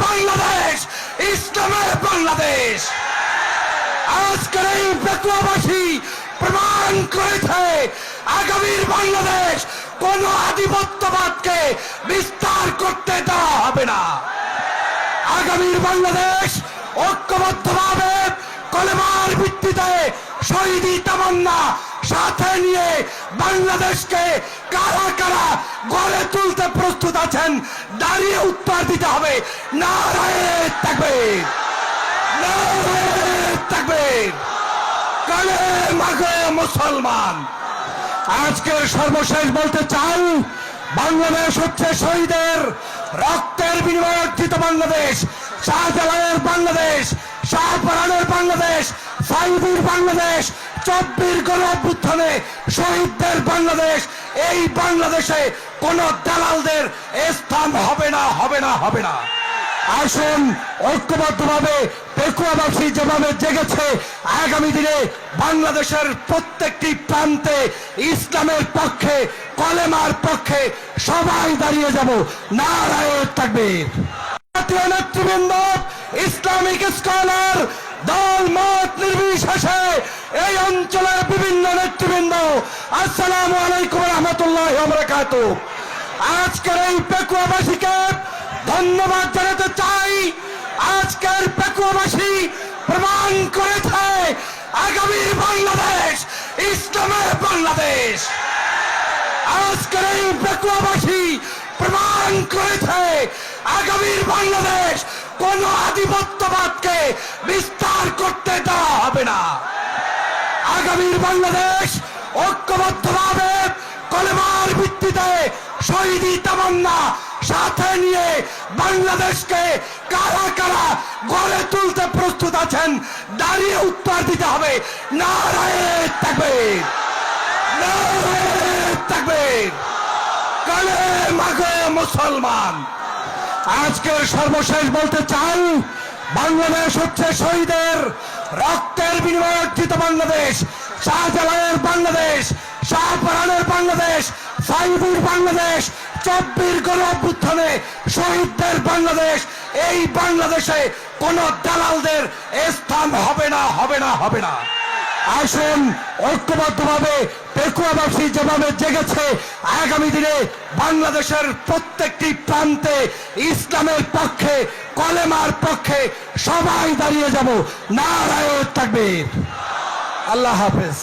বাংলাদেশ ইসলামের বাংলাদেশ। আজকের এই পেকুয়াবাসী প্রমাণ করেছে আগামীর বাংলাদেশ কোন আধিপত্যবাদকে বিস্তার করতে দেওয়া হবে না। আগামীর বাংলাদেশ ঐক্যবদ্ধভাবে কলেমার ভিত্তিতে শহীদি তামান্না সাথে নিয়ে বাংলাদেশকে কারা কারা গড়ে তুলতে প্রস্তুত আছেন দাঁড়িয়ে উত্তর দিতে হবে নারায়ে তাকবীর, নারায়ে তাকবীর, কালেমায়ে মুসলমান। আজকের সর্বশেষ বলতে চাই, বাংলাদেশ হচ্ছে শহীদের রক্তের বিনিময়ে অর্জিত বাংলাদেশ, শাহজালালের বাংলাদেশ, শাহপরানের বাংলাদেশ, সাইদির বাংলাদেশ, 24 গণঅভ্যুত্থানে শহীদদের বাংলাদেশ। এই বাংলাদেশে কোন দালালদের স্থান হবে না, হবে না, হবে না। আসুন ঐক্যবদ্ধভাবে পেকুয়াবাসী যেভাবে জেগেছে, আগামী দিনে বাংলাদেশের প্রত্যেকটি প্রান্তে ইসলামের পক্ষে, কলেমার পক্ষে সবাই দাঁড়িয়ে যাব। নারায়ে তাকবীর। জাতীয় নেতৃবৃন্দ, ইসলামিক স্কলার, দল মত নির্বিশেষে এই অঞ্চলের বিভিন্ন নেতৃবৃন্দ, আসসালামু আলাইকুম ওয়া রাহমাতুল্লাহি ওয়া বারাকাতুহু। আজকের এই পেকুয়াবাসীকে ধন্যবাদ জানাতে চাই। আজকের পেকুয়াবাসী প্রমাণ করেছে আগামীর বাংলাদেশ ইসলামের বাংলাদেশ। আজকের এই পেকুয়াবাসী প্রমাণ করেছে আগামীর বাংলাদেশ কোন আধিপত্যবাদকে বিস্তার করতে দেওয়া হবে না। আগামীর বাংলাদেশ ঐক্যবদ্ধভাবে কলেমার ভিত্তিতে শহীদি তামান্না সাথে নিয়ে বাংলাদেশকে কারা কারা গড়ে তুলতে প্রস্তুত আছেন দাঁড়িয়ে উত্তর দিতে হবে নারায়ে তাকবীর, নারায়ে তাকবীর, কালেমায়ে মুসলমান। আজকের সর্বশেষ বলতে চাই, বাংলাদেশ হচ্ছে শহীদের রক্তের বিনিময়ে অর্জিত বাংলাদেশ, শাহজালালের বাংলাদেশ, শাহপরানের বাংলাদেশ, সাইদির বাংলাদেশ, 24 গণঅভ্যুত্থানে শহীদদের বাংলাদেশ। এই বাংলাদেশে কোন দালালদের স্থান হবে না, হবে না, হবে না। আসুন ঐক্যবদ্ধভাবে পেকুয়াবাসী যেভাবে জেগেছে, আগামী দিনে বাংলাদেশের প্রত্যেকটি প্রান্তে ইসলামের পক্ষে, কলেমার পক্ষে সবাই দাঁড়িয়ে যাব। নারায়ে তাকবীর। আল্লাহ হাফেজ।